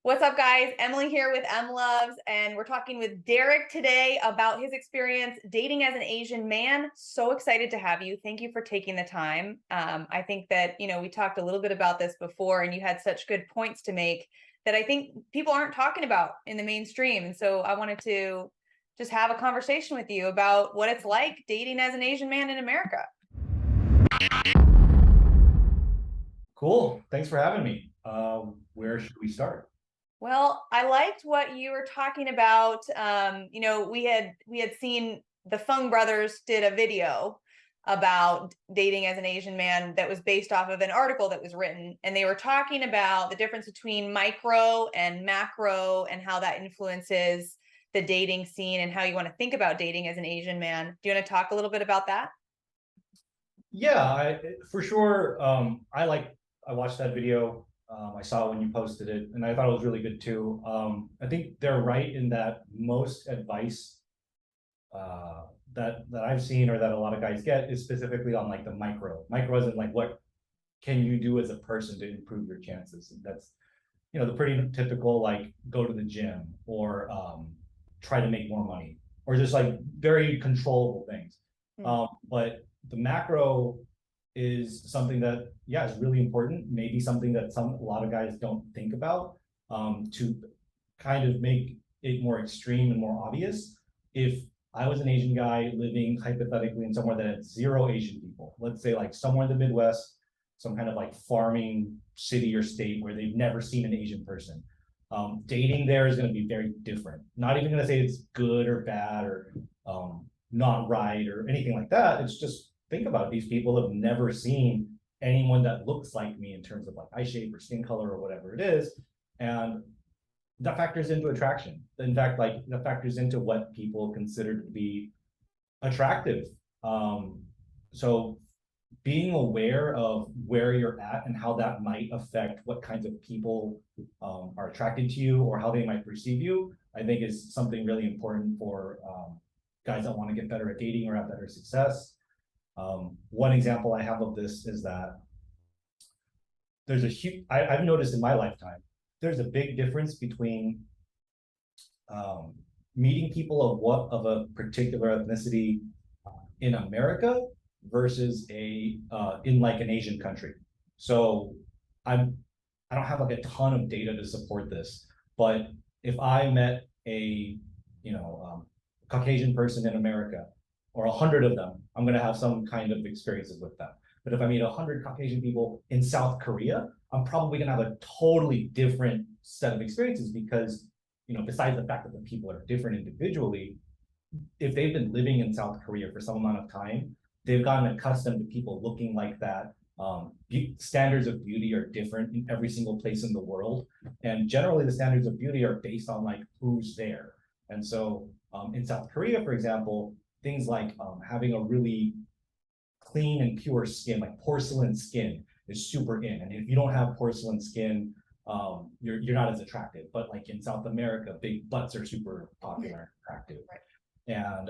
What's up, guys? Emily here with Emlovz, and we're talking with Derrick today about his experience dating as an Asian man. So excited to have you. Thank you for taking the time. I think that, we talked a little bit about this before, and you had such good points to make that I think people aren't talking about in the mainstream. And so I wanted to just have a conversation with you about what it's like dating as an Asian man in America. Cool. Thanks for having me. Where should we start? Well, I liked what you were talking about. We had seen the Fung brothers did a video about dating as an Asian man that was based off of an article that was written, and they were talking about the difference between micro and macro and how that influences the dating scene and how you want to think about dating as an Asian man. Do you want to talk a little bit about that? Yeah, for sure. I watched that video. I saw when you posted it, and I thought it was really good too. I think they're right in that most advice that I've seen or that a lot of guys get is specifically on like the micro. Micro isn't like what can you do as a person to improve your chances. And that's the pretty typical like go to the gym or try to make more money or just like very controllable things. But the macro is something that is really important, maybe something that a lot of guys don't think about, to kind of make it more extreme and more obvious. If I was an Asian guy living hypothetically in somewhere that had zero Asian people, let's say like somewhere in the Midwest, some kind of like farming city or state where they've never seen an Asian person. Dating there is going to be very different. Not even going to say it's good or bad or not right or anything like that. It's just think about it. These people have never seen anyone that looks like me in terms of like eye shape or skin color or whatever it is. And that factors into attraction. In fact, like that factors into what people consider to be attractive. So being aware of where you're at and how that might affect what kinds of people are attracted to you or how they might perceive you, I think is something really important for guys that want to get better at dating or have better success. One example I have of this is that there's a huge, I've noticed in my lifetime, there's a big difference between meeting people of a particular ethnicity in America versus in like an Asian country. So I don't have like a ton of data to support this, but if I met a Caucasian person in America, or 100 of them, I'm going to have some kind of experiences with them. But if I meet 100 Caucasian people in South Korea, I'm probably going to have a totally different set of experiences because, besides the fact that the people are different individually, if they've been living in South Korea for some amount of time, they've gotten accustomed to people looking like that. Standards of beauty are different in every single place in the world. And generally the standards of beauty are based on like who's there. And so in South Korea, for example, things like having a really clean and pure skin, like porcelain skin is super in. And if you don't have porcelain skin, you're not as attractive. But like in South America, big butts are super popular and attractive. Right. And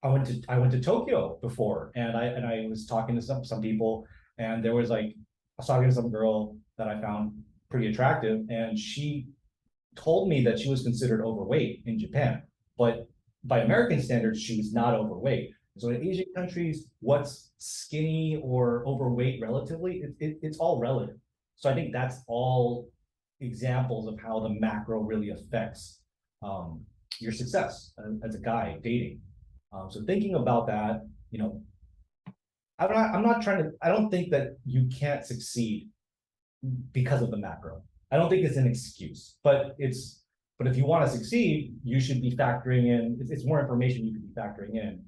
I went to Tokyo before, and I was talking to some people, and there was like I was talking to some girl that I found pretty attractive, and she told me that she was considered overweight in Japan, but by American standards, she was not overweight. So in Asian countries, what's skinny or overweight relatively, it's all relative. So I think that's all examples of how the macro really affects your success as a guy dating. So thinking about that, I'm not trying to, I don't think that you can't succeed because of the macro. I don't think it's an excuse, but if you want to succeed, you should be factoring in, it's more information you could be factoring in.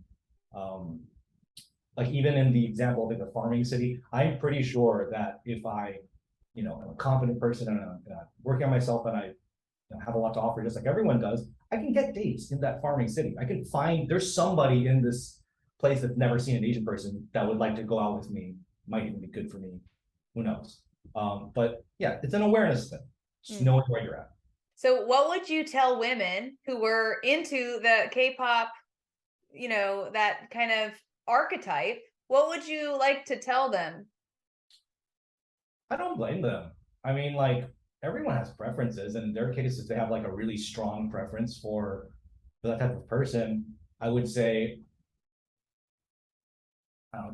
Like even in the example of the farming city, I'm pretty sure that if I, am a confident person and I'm working on myself and I have a lot to offer, just like everyone does, I can get dates in that farming city. I can find there's somebody in this place that's never seen an Asian person that would like to go out with me, might even be good for me. Who knows? But yeah, it's an awareness thing, just knowing where you're at. So what would you tell women who were into the K-pop, that kind of archetype? What would you like to tell them? I don't blame them. I mean, like, everyone has preferences, and in their cases, they have like a really strong preference for that type of person. I would say,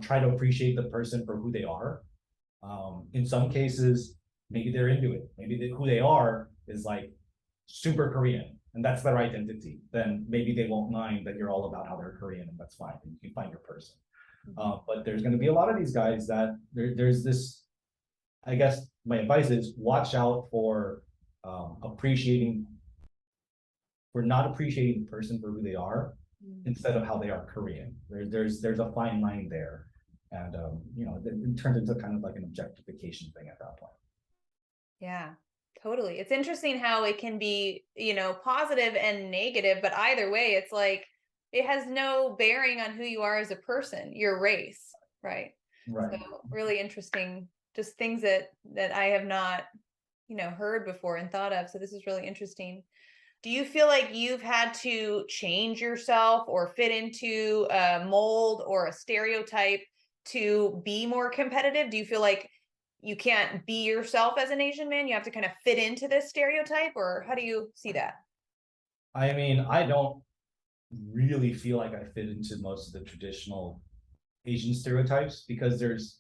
try to appreciate the person for who they are. In some cases, maybe they're into it. Maybe who they are is like super Korean, and that's their identity. Then maybe they won't mind that you're all about how they're Korean, and that's fine. And you can find your person. But there's going to be a lot of these guys that there's this. I guess my advice is watch out for appreciating, for not appreciating the person for who they are instead of how they are Korean. There's a fine line there, and you know, it turns into kind of like an objectification thing at that point. Yeah, totally. It's interesting how it can be, you know, positive and negative, but either way, it's like it has no bearing on who you are as a person, your race, right? Right. So really interesting, just things that I have not, you know, heard before and thought of. So this is really interesting. Do you feel like you've had to change yourself or fit into a mold or a stereotype to be more competitive? Do you feel like you can't be yourself as an Asian man? You have to kind of fit into this stereotype, or how do you see that? I mean, I don't really feel like I fit into most of the traditional Asian stereotypes because there's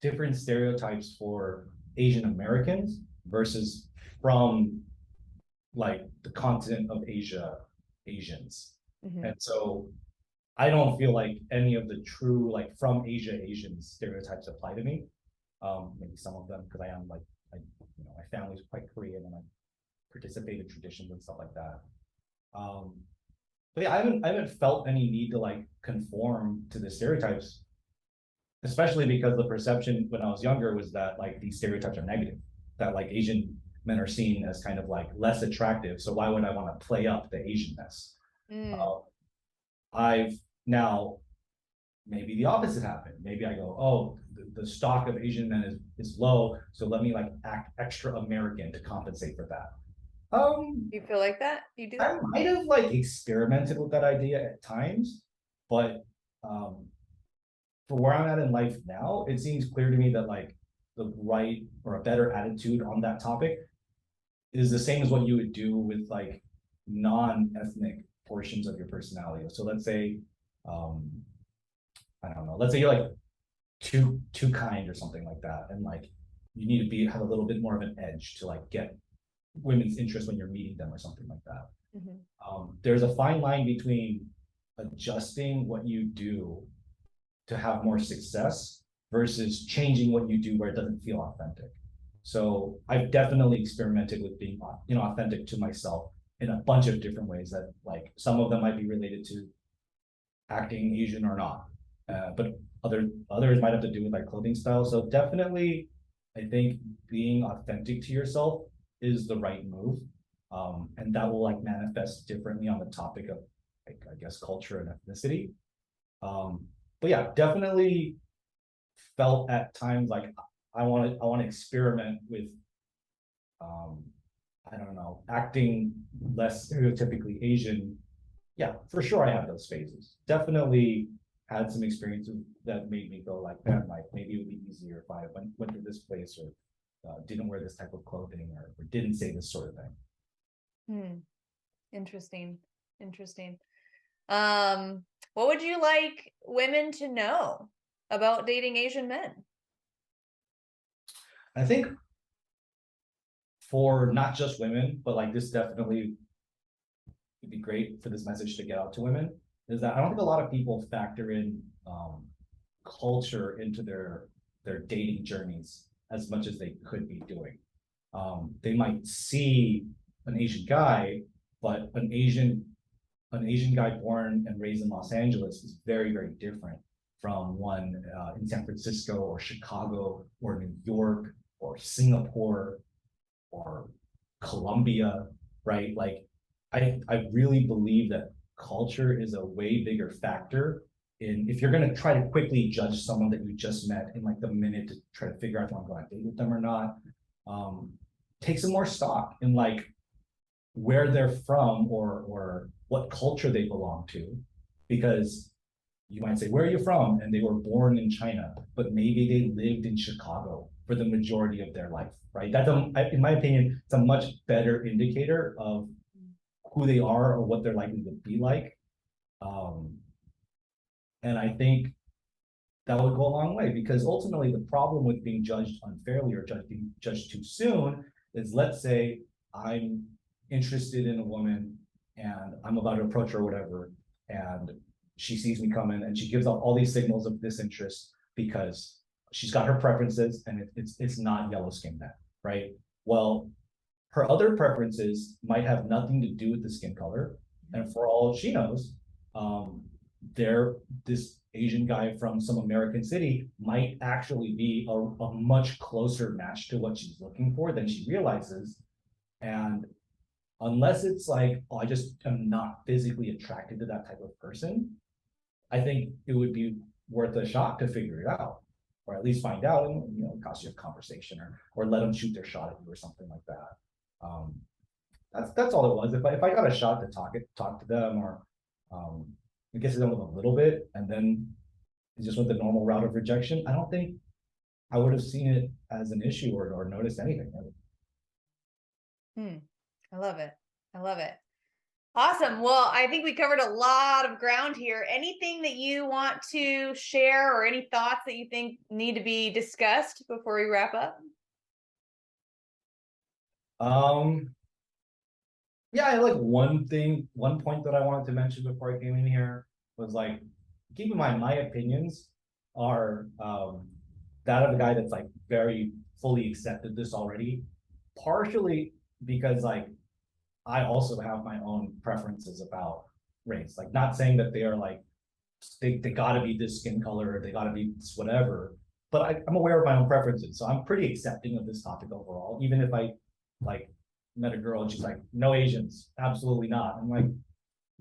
different stereotypes for Asian Americans versus from like the continent of Asia, Asians. Mhm. And so I don't feel like any of the true like from Asia Asian stereotypes apply to me. Maybe some of them because I am like you know, my family's quite Korean and I participate in traditions and stuff like that. Um, but yeah, I haven't felt any need to like conform to the stereotypes, especially because the perception when I was younger was that like these stereotypes are negative, that like Asian men are seen as kind of like less attractive. So why would I want to play up the Asianness? Mm. Uh, I've now maybe the opposite happened. Maybe I go, oh, the stock of Asian men is low, so let me like act extra American to compensate for that. Do you feel like that? You do that? I might have like experimented with that idea at times, but um, for where I'm at in life now, it seems clear to me that like the right or a better attitude on that topic is the same as what you would do with like non-ethnic portions of your personality. So let's say, um, I don't know, let's say you're like too kind or something like that, and like you need to be have a little bit more of an edge to like get women's interest when you're meeting them or something like that. Mhm. There's a fine line between adjusting what you do to have more success versus changing what you do where it doesn't feel authentic. So I've definitely experimented with being, you know, authentic to myself in a bunch of different ways that like some of them might be related to acting Asian or not, but others might have to do with like clothing style. So definitely, I think being authentic to yourself is the right move, and that will like manifest differently on the topic of like I guess culture and ethnicity. Um, but yeah, definitely felt at times like I want to experiment with um, I don't know, acting less stereotypically Asian. Yeah, for sure I have those phases. Definitely had some experiences that made me go like, man, like maybe it would be easier if I went to this place or didn't wear this type of clothing or didn't say this sort of thing. Hmm. Interesting. Interesting. What would you like women to know about dating Asian men? I think for not just women, but like this definitely would be great for this message to get out to women is that I don't think a lot of people factor in culture into their dating journeys as much as they could be doing. They might see an Asian guy, but an Asian guy born and raised in Los Angeles is very, very different from one in San Francisco or Chicago or New York or Singapore or Colombia, right? Like I really believe that culture is a way bigger factor in if you're gonna try to quickly judge someone that you just met in like the minute to try to figure out if you want to go on a date with them or not. Um, take some more stock in like where they're from or what culture they belong to, because you might say, where are you from? And they were born in China, but maybe they lived in Chicago for the majority of their life, right? That's in my opinion, it's a much better indicator of who they are or what they're likely to be like. And I think that would go a long way, because ultimately the problem with being judged unfairly or being judged too soon is, let's say I'm interested in a woman and I'm about to approach her or whatever, and she sees me coming and she gives off all these signals of disinterest because she's got her preferences and it's not yellow skin then, right? Well, her other preferences might have nothing to do with the skin color, and for all she knows, they're this Asian guy from some American city might actually be a much closer match to what she's looking for than she realizes. And unless it's like, oh, I just am not physically attracted to that type of person, I think it would be worth a shot to figure it out, or at least find out, and cost you a conversation, or let them shoot their shot at you or something like that. That's all it was. If I got a shot to talk to them, or get to them with a little bit, and then it just went the normal route of rejection, I don't think I would have seen it as an issue or noticed anything. I love it. I love it. Awesome. Well, I think we covered a lot of ground here. Anything that you want to share, or any thoughts that you think need to be discussed before we wrap up? Yeah, I like one point that I wanted to mention before I came in here was, like, keep in mind my opinions are that of a guy that's like very fully accepted this already, partially because like I also have my own preferences about race. Like, not saying that they are like they gotta be this skin color or they gotta be this whatever, but I'm aware of my own preferences, so I'm pretty accepting of this topic overall. Even if I like met a girl and she's like, no Asians, absolutely not, I'm like,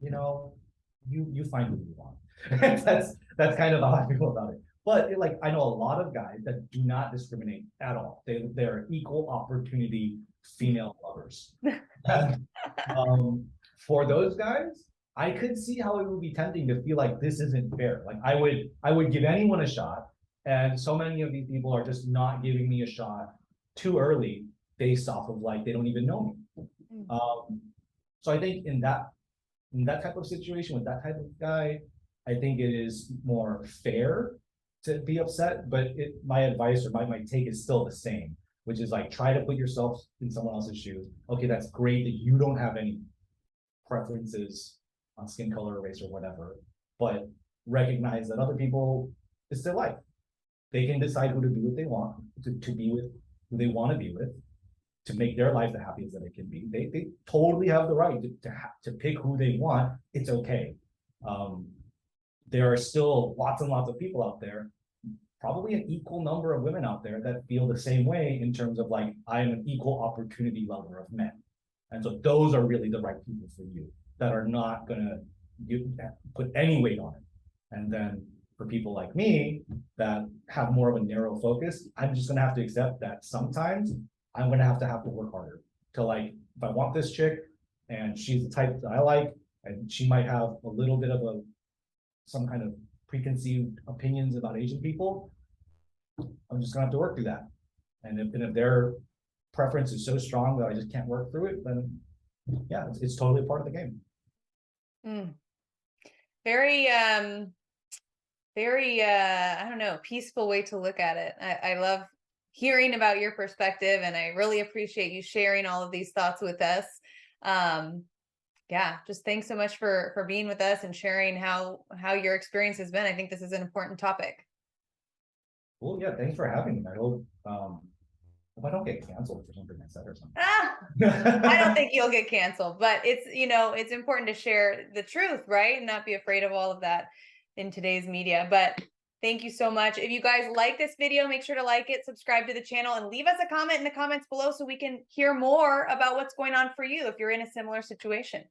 you find what you want. That's kind of how I feel about it. But like, I know a lot of guys that do not discriminate at all. They're equal opportunity female lovers. For those guys, I could see how it would be tempting to feel like this isn't fair. Like, I would give anyone a shot, and so many of these people are just not giving me a shot too early based off of like they don't even know me. So I think in that type of situation with that type of guy, I think it is more fair to be upset. But my advice or my take is still the same, which is like, try to put yourself in someone else's shoes. Okay, that's great that you don't have any preferences on skin color, race, or whatever, but recognize that other people, it's their life. They can decide who to be what they want, to be with who they want to be with, to make their life the happiest that it can be. They totally have the right to pick who they want. It's okay. There are still lots and lots of people out there, probably an equal number of women out there, that feel the same way in terms of like, I am an equal opportunity lover of men. And so those are really the right people for you, that are not gonna put any weight on it. And then for people like me that have more of a narrow focus, I'm just gonna have to accept that sometimes I'm gonna have to work harder to, like, if I want this chick and she's the type that I like, and she might have a little bit of some kind of preconceived opinions about Asian people, I'm just gonna have to work through that. And if their preference is so strong that I just can't work through it, then yeah, it's totally a part of the game. Very very I don't know, peaceful way to look at it. I love hearing about your perspective, and I really appreciate you sharing all of these thoughts with us. Yeah, just thanks so much for being with us and sharing how your experience has been. I think this is an important topic. Well, yeah, thanks for having me. I hope I don't get canceled for something I said or something. I don't think you'll get canceled, but it's important to share the truth, right? And not be afraid of all of that in today's media. But thank you so much. If you guys like this video, make sure to like it, subscribe to the channel, and leave us a comment in the comments below so we can hear more about what's going on for you if you're in a similar situation.